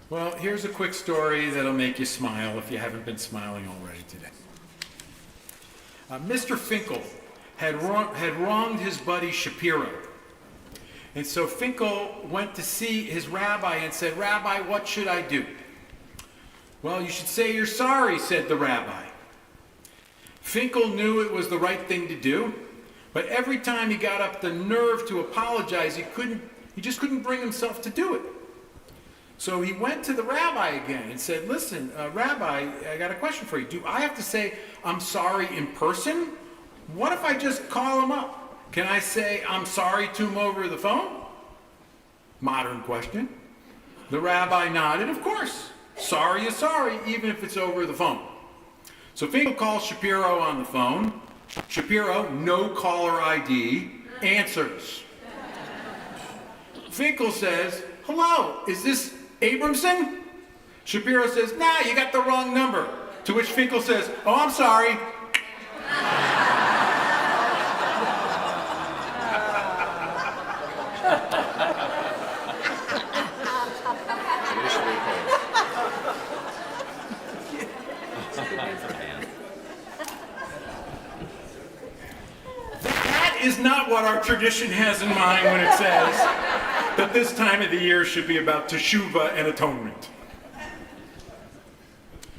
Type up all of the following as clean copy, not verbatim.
Well, here's a quick story that'll make you smile if you haven't been smiling already today. Mr. Finkel had wronged his buddy Shapiro. And so Finkel went to see his rabbi and said, "Rabbi, what should I do?" "Well, you should say you're sorry," said the rabbi. Finkel knew it was the right thing to do, but every time he got up the nerve to apologize, he just couldn't bring himself to do it. So he went to the rabbi again and said, "Listen, Rabbi, I got a question for you. Do I have to say I'm sorry in person? What if I just call him up? Can I say I'm sorry to him over the phone?" Modern question. The rabbi nodded. Of course. Sorry is sorry, even if it's over the phone. So Finkel calls Shapiro on the phone. Shapiro, no caller ID, answers. Finkel says, "Hello, is this Abramson?" Shapiro says, "Nah, you got the wrong number." To which Finkel says, "Oh, I'm sorry." That is not what our tradition has in mind when it says that this time of the year should be about teshuvah and atonement.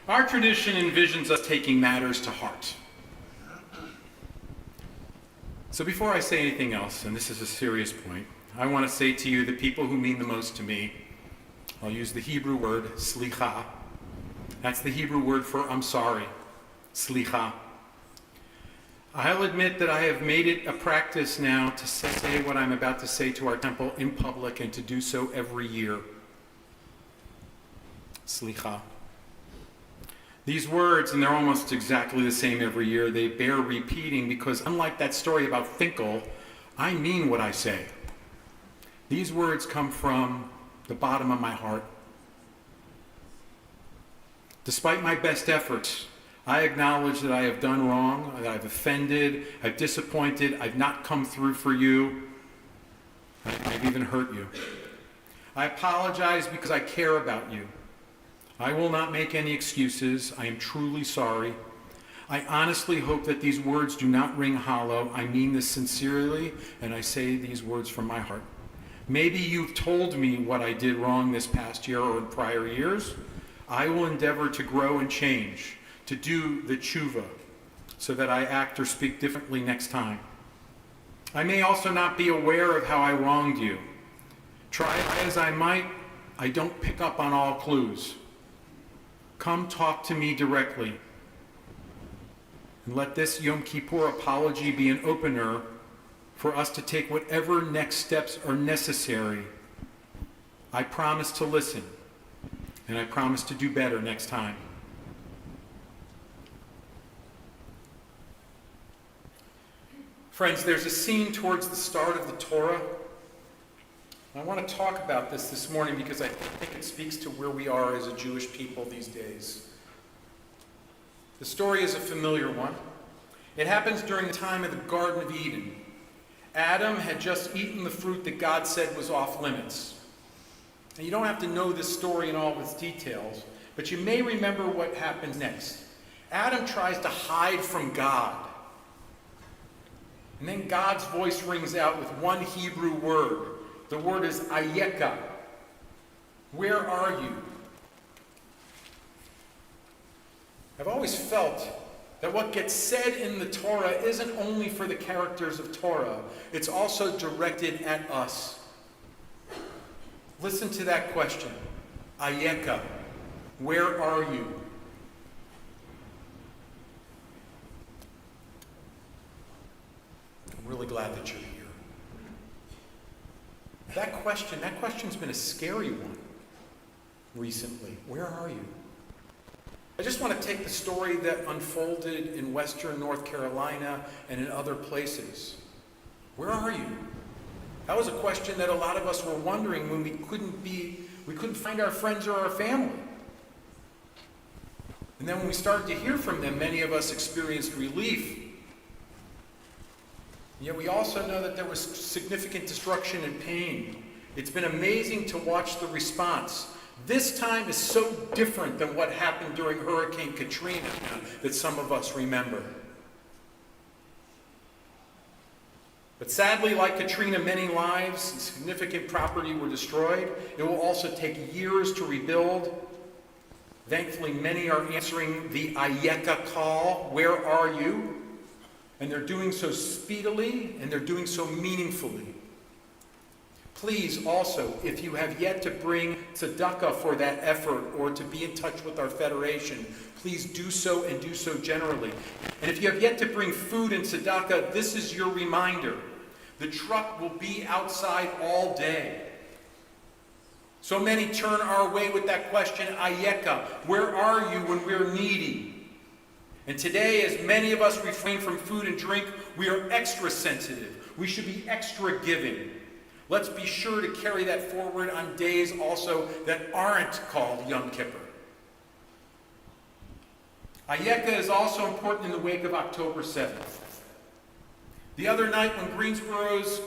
Our tradition envisions us taking matters to heart. So before I say anything else, and this is a serious point, I want to say to you the people who mean the most to me, I'll use the Hebrew word slicha. That's the Hebrew word for I'm sorry, slicha. I'll admit that I have made it a practice now to say what I'm about to say to our temple in public and to do so every year. Slicha. These words, and they're almost exactly the same every year, they bear repeating because unlike that story about Finkel, I mean what I say. These words come from the bottom of my heart. Despite my best efforts, I acknowledge that I have done wrong, that I've offended, I've disappointed, I've not come through for you, I've even hurt you. I apologize because I care about you. I will not make any excuses. I am truly sorry. I honestly hope that these words do not ring hollow. I mean this sincerely, and I say these words from my heart. Maybe you've told me what I did wrong this past year or in prior years. I will endeavor to grow and change, to do the tshuva, so that I act or speak differently next time. I may also not be aware of how I wronged you. Try as I might, I don't pick up on all clues. Come talk to me directly. And let this Yom Kippur apology be an opener for us to take whatever next steps are necessary. I promise to listen, and I promise to do better next time. Friends, there's a scene towards the start of the Torah. I want to talk about this morning because I think it speaks to where we are as a Jewish people these days. The story is a familiar one. It happens during the time of the Garden of Eden. Adam had just eaten the fruit that God said was off limits. And you don't have to know this story in all of its details, but you may remember what happens next. Adam tries to hide from God. And then God's voice rings out with one Hebrew word. The word is ayeka. Where are you? I've always felt that what gets said in the Torah isn't only for the characters of Torah, it's also directed at us. Listen to that question. Ayeka. Where are you? I'm really glad that you're here. That question's been a scary one recently. Where are you? I just want to take the story that unfolded in Western North Carolina and in other places. Where are you? That was a question that a lot of us were wondering when we couldn't find our friends or our family. And then when we started to hear from them, many of us experienced relief. Yet we also know that there was significant destruction and pain. It's been amazing to watch the response. This time is so different than what happened during Hurricane Katrina that some of us remember. But sadly, like Katrina, many lives and significant property were destroyed. It will also take years to rebuild. Thankfully, many are answering the Ayeka call, where are you? And they're doing so speedily, and they're doing so meaningfully. Please also, if you have yet to bring tzedakah for that effort or to be in touch with our federation, please do so and do so generally. And if you have yet to bring food and tzedakah, this is your reminder. The truck will be outside all day. So many turn our way with that question, Ayeka, where are you when we're needy? And today, as many of us refrain from food and drink, we are extra sensitive. We should be extra giving. Let's be sure to carry that forward on days also that aren't called Yom Kippur. Ayeka is also important in the wake of October 7th. The other night when Greensboro's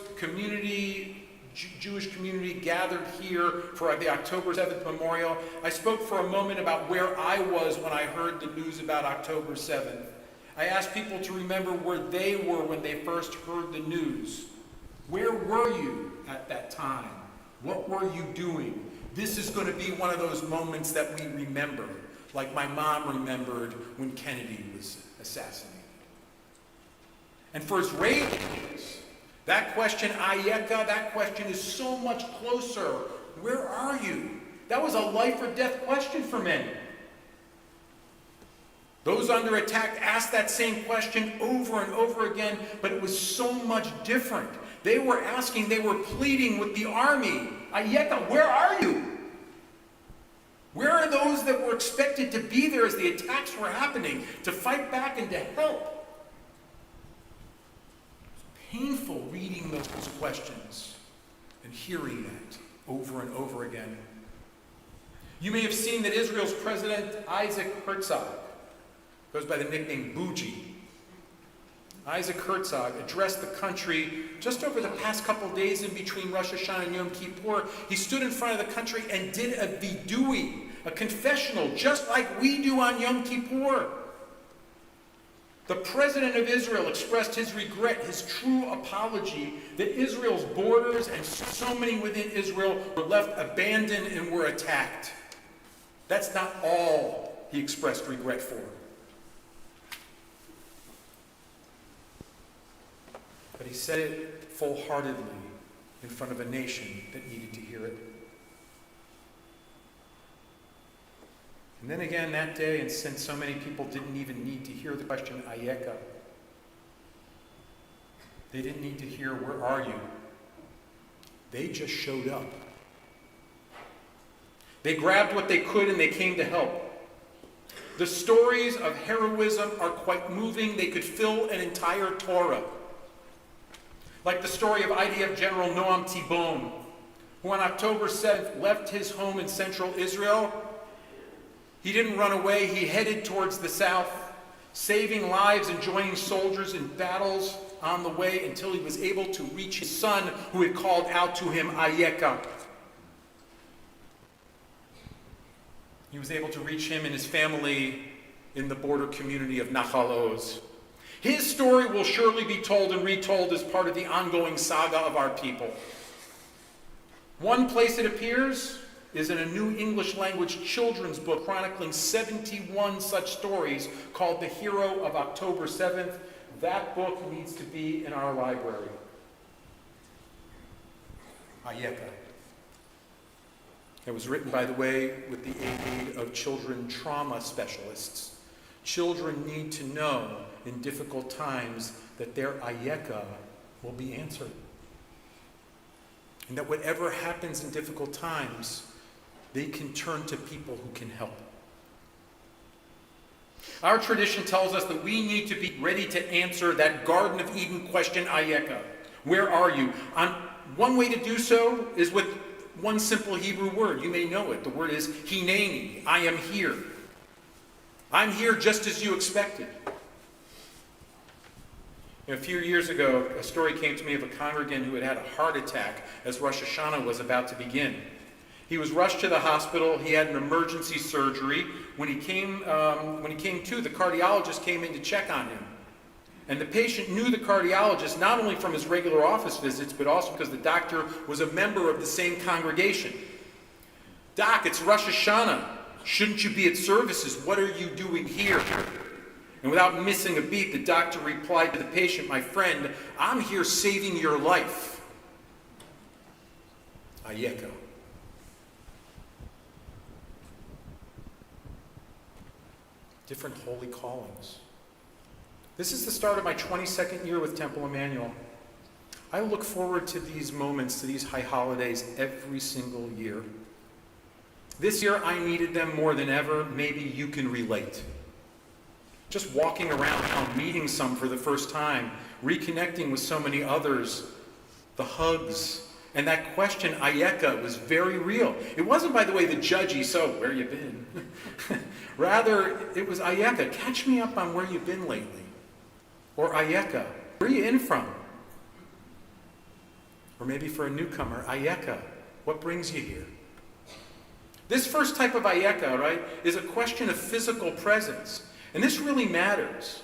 Jewish community gathered here for the October 7th memorial, I spoke for a moment about where I was when I heard the news about October 7th. I asked people to remember where they were when they first heard the news. Where were you at that time? What were you doing? This is going to be one of those moments that we remember, like my mom remembered when Kennedy was assassinated. And for Israelis, that question, Ayeka, that question is so much closer. Where are you? That was a life or death question for many. Those under attack asked that same question over and over again, but it was so much different. They were asking, they were pleading with the army, Ayeka, where are you? Where are those that were expected to be there as the attacks were happening, to fight back and to help? Painful reading those questions and hearing that over and over again. You may have seen that Israel's President Isaac Herzog, goes by the nickname Bougie. Isaac Herzog addressed the country just over the past couple days in between Rosh Hashanah and Yom Kippur. He stood in front of the country and did a vidui, a confessional, just like we do on Yom Kippur. The President of Israel expressed his regret, his true apology, that Israel's borders and so many within Israel were left abandoned and were attacked. That's not all he expressed regret for. But he said it full-heartedly in front of a nation that needed to hear it. And then again that day, and since so many people didn't even need to hear the question, Ayeka, they didn't need to hear, where are you? They just showed up. They grabbed what they could and they came to help. The stories of heroism are quite moving. They could fill an entire Torah. Like the story of IDF General Noam Tibon, who on October 7th left his home in central Israel. He didn't run away. He headed towards the south, saving lives and joining soldiers in battles on the way until he was able to reach his son, who had called out to him, Ayeka. He was able to reach him and his family in the border community of Nahal Oz. His story will surely be told and retold as part of the ongoing saga of our people. One place it appears is in a new English language children's book chronicling 71 such stories called The Hero of October 7th. That book needs to be in our library. Ayeka. It was written, by the way, with the aid of children trauma specialists. Children need to know in difficult times that their Ayeka will be answered. And that whatever happens in difficult times, they can turn to people who can help. Our tradition tells us that we need to be ready to answer that Garden of Eden question, Ayeka. Where are you? One way to do so is with one simple Hebrew word. You may know it. The word is hineni. I am here. I'm here just as you expected. A few years ago, a story came to me of a congregant who had had a heart attack as Rosh Hashanah was about to begin. He was rushed to the hospital. He had an emergency surgery. When he came to, the cardiologist came in to check on him. And the patient knew the cardiologist not only from his regular office visits, but also because the doctor was a member of the same congregation. "Doc, it's Rosh Hashanah. Shouldn't you be at services? What are you doing here?" And without missing a beat, the doctor replied to the patient, "My friend, I'm here saving your life." Ayeka. Different holy callings. This is the start of my 22nd year with Temple Emmanuel. I look forward to these moments, to these high holidays every single year. This year I needed them more than ever. Maybe you can relate. Just walking around, meeting some for the first time, reconnecting with so many others, the hugs, and that question, Ayeka, was very real. It wasn't, by the way, the judgy, "So, where you been?" Rather, it was, "Ayeka, catch me up on where you've been lately." Or, "Ayeka, where are you in from?" Or maybe for a newcomer, "Ayeka, what brings you here?" This first type of Ayeka, right, is a question of physical presence. And this really matters.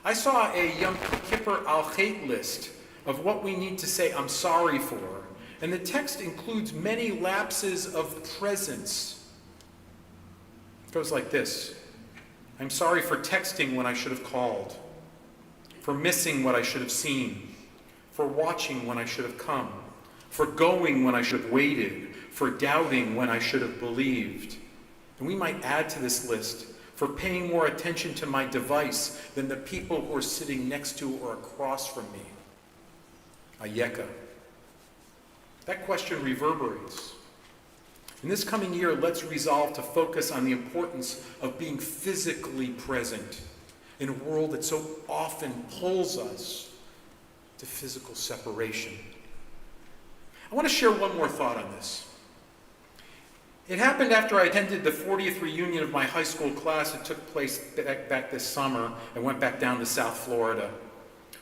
I saw a Yom Kippur al-Chet list of what we need to say "I'm sorry" for. And the text includes many lapses of presence. It goes like this: "I'm sorry for texting when I should have called, for missing what I should have seen, for watching when I should have come, for going when I should have waited, for doubting when I should have believed." And we might add to this list, "for paying more attention to my device than the people who are sitting next to or across from me." Ayeka. That question reverberates. In this coming year, let's resolve to focus on the importance of being physically present in a world that so often pulls us to physical separation. I want to share one more thought on this. It happened after I attended the 40th reunion of my high school class. It took place back this summer. I went back down to South Florida.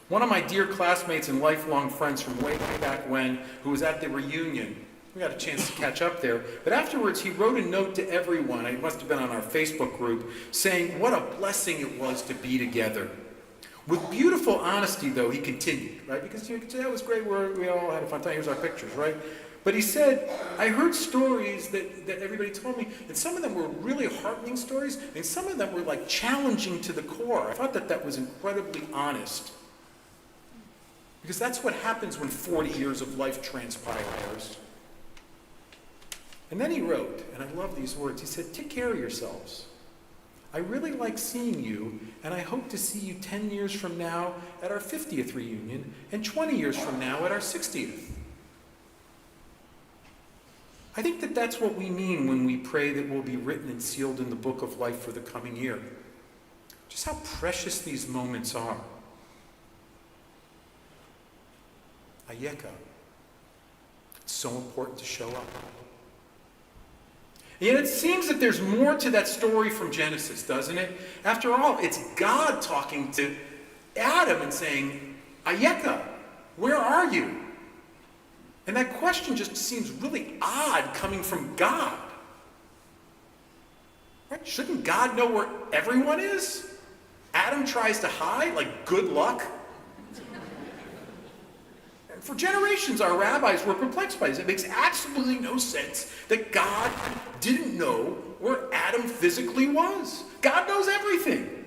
One of my dear classmates and lifelong friends from way back when, who was at the reunion, we got a chance to catch up there, but afterwards he wrote a note to everyone, it must have been on our Facebook group, saying what a blessing it was to be together. With beautiful honesty, though, he continued, right? Because you could say, "That was great, we all had a fun time, here's our pictures," right? But he said, "I heard stories that everybody told me, and some of them were really heartening stories, and some of them were like challenging to the core." I thought that was incredibly honest. Because that's what happens when 40 years of life transpires. And then he wrote, and I love these words, he said, "Take care of yourselves. I really like seeing you, and I hope to see you 10 years from now at our 50th reunion, and 20 years from now at our 60th. I think that's what we mean when we pray that we'll be written and sealed in the book of life for the coming year. Just how precious these moments are. Ayeka. It's so important to show up. And yet it seems that there's more to that story from Genesis, doesn't it? After all, it's God talking to Adam and saying, "Ayeka, where are you?" And that question just seems really odd coming from God. Right? Shouldn't God know where everyone is? Adam tries to hide, like, good luck. And for generations, our rabbis were perplexed by this. It makes absolutely no sense that God didn't know where Adam physically was. God knows everything.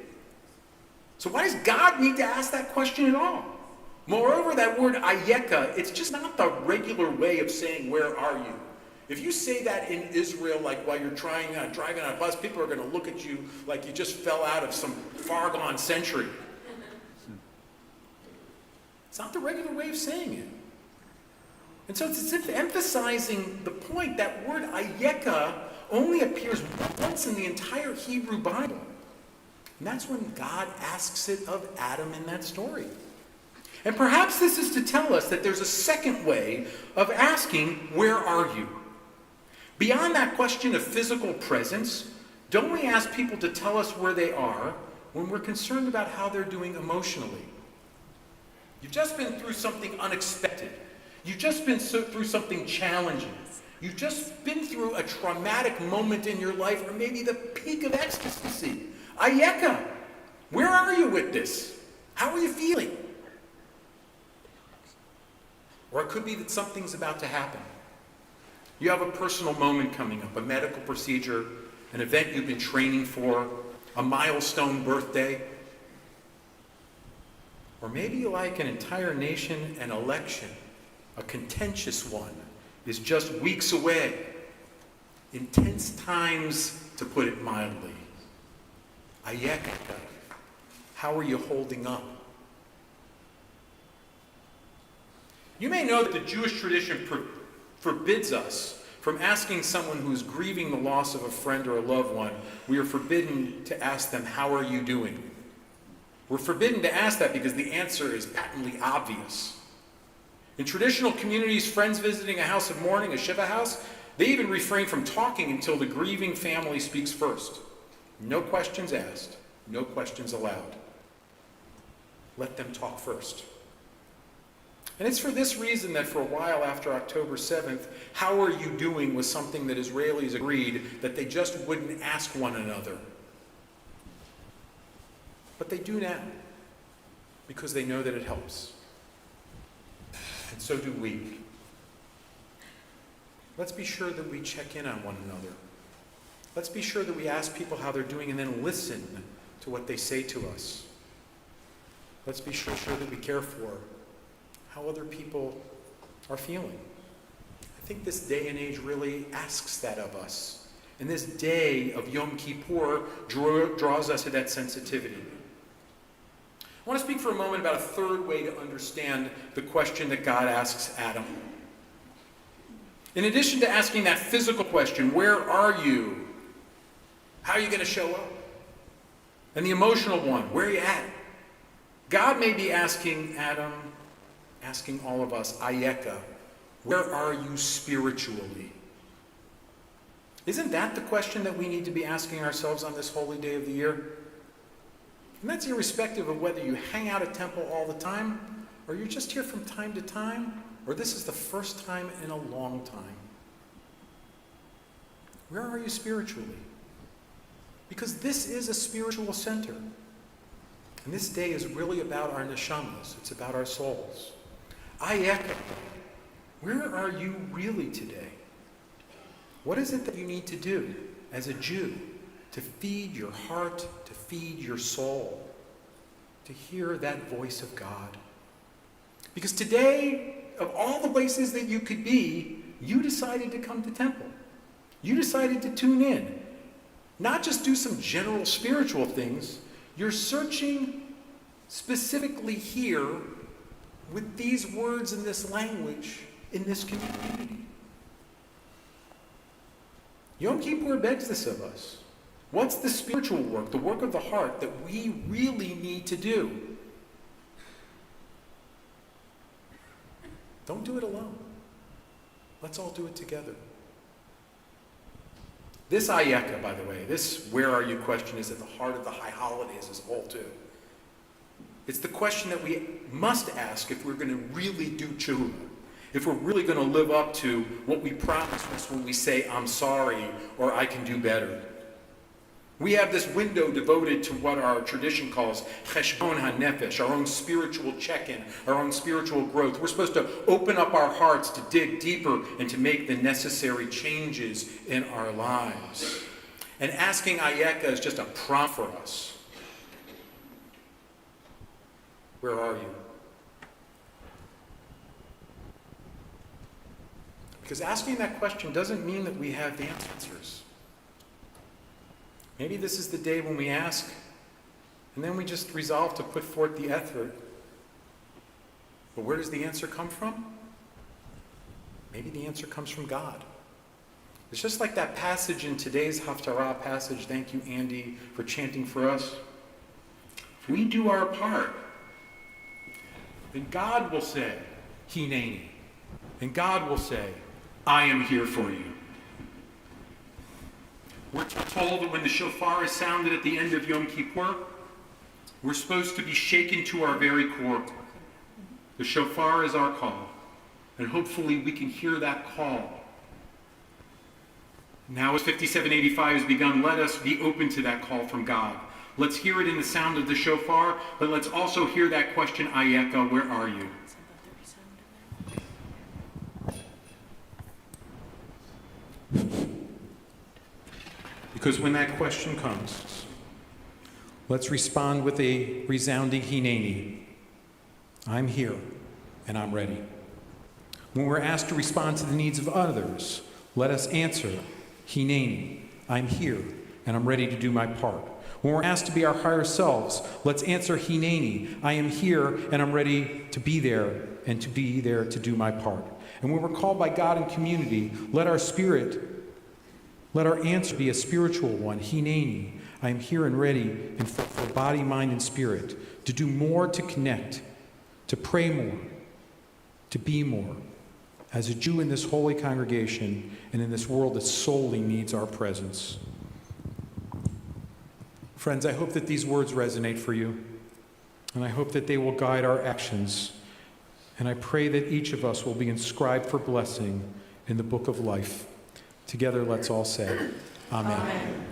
So why does God need to ask that question at all? Moreover, that word ayeka, it's just not the regular way of saying, "Where are you?" If you say that in Israel, like while you're driving on a bus, people are going to look at you like you just fell out of some far-gone century. It's not the regular way of saying it. And so it's as if emphasizing the point that word ayeka only appears once in the entire Hebrew Bible. And that's when God asks it of Adam in that story. And perhaps this is to tell us that there's a second way of asking, "Where are you?" Beyond that question of physical presence, don't we ask people to tell us where they are when we're concerned about how they're doing emotionally? You've just been through something unexpected. You've just been through something challenging. You've just been through a traumatic moment in your life, or maybe the peak of ecstasy. Ayeka, where are you with this? How are you feeling? Or it could be that something's about to happen. You have a personal moment coming up, a medical procedure, an event you've been training for, a milestone birthday. Or maybe like an entire nation, an election, a contentious one, is just weeks away. Intense times, to put it mildly. Ayeka, how are you holding up? You may know that the Jewish tradition forbids us from asking someone who's grieving the loss of a friend or a loved one. We are forbidden to ask them, how are you doing? We're forbidden to ask that because the answer is patently obvious. In traditional communities, friends visiting a house of mourning, a shiva house, they even refrain from talking until the grieving family speaks first. No questions asked, no questions allowed. Let them talk first. And it's for this reason that for a while after October 7th, how are you doing was something that Israelis agreed that they just wouldn't ask one another. But they do now, because they know that it helps. And so do we. Let's be sure that we check in on one another. Let's be sure that we ask people how they're doing and then listen to what they say to us. Let's be sure that we care for how other people are feeling. I think this day and age really asks that of us. And this day of Yom Kippur draws us to that sensitivity. I want to speak for a moment about a third way to understand the question that God asks Adam. In addition to asking that physical question, where are you? How are you going to show up? And the emotional one, where are you at? God may be asking Adam, asking all of us, Ayeka, where are you spiritually? Isn't that the question that we need to be asking ourselves on this holy day of the year? And that's irrespective of whether you hang out at temple all the time, or you're just here from time to time, or this is the first time in a long time. Where are you spiritually? Because this is a spiritual center. And this day is really about our neshamas. It's about our souls. Ayeka, where are you really today? What is it that you need to do as a Jew to feed your heart, to feed your soul, to hear that voice of God? Because today, of all the places that you could be, you decided to come to temple. You decided to tune in. Not just do some general spiritual things. You're searching specifically here with these words in this language in this community. Yom Kippur begs this of us. What's the spiritual work, the work of the heart that we really need to do? Don't do it alone. Let's all do it together. This Ayeka, by the way, this where are you question is at the heart of the high holidays as a whole too. It's the question that we must ask if we're going to really do tshuva, if we're really going to live up to what we promise us when we say, I'm sorry, or I can do better. We have this window devoted to what our tradition calls cheshbon hanefesh, our own spiritual check-in, our own spiritual growth. We're supposed to open up our hearts to dig deeper and to make the necessary changes in our lives. And asking Ayeka is just a prompt for us. Where are you? Because asking that question doesn't mean that we have the answers. Maybe this is the day when we ask, and then we just resolve to put forth the effort. But where does the answer come from? Maybe the answer comes from God. It's just like that passage in today's Haftarah passage. Thank you, Andy, for chanting for us. If we do our part, then God will say, Hineni. And God will say, I am here for you. We're told that when the shofar is sounded at the end of Yom Kippur, we're supposed to be shaken to our very core. The shofar is our call, and hopefully we can hear that call Now as 5785 has begun, let us be open to that call from God. Let's hear it in the sound of the shofar, but let's also hear that question, Ayeka, where are you? Because when that question comes, let's respond with a resounding Hineni. I'm here, and I'm ready. When we're asked to respond to the needs of others, let us answer, Hineni, I'm here, and I'm ready to do my part. When we're asked to be our higher selves, let's answer, Hineni, I am here, and I'm ready to be there, and to be there to do my part. And when we're called by God in community, let our answer be a spiritual one, Hineni, I am here and ready and for body, mind, and spirit, to do more to connect, to pray more, to be more, as a Jew in this holy congregation and in this world that solely needs our presence. Friends, I hope that these words resonate for you, and I hope that they will guide our actions, and I pray that each of us will be inscribed for blessing in the book of life. Together, let's all say, Amen. Amen.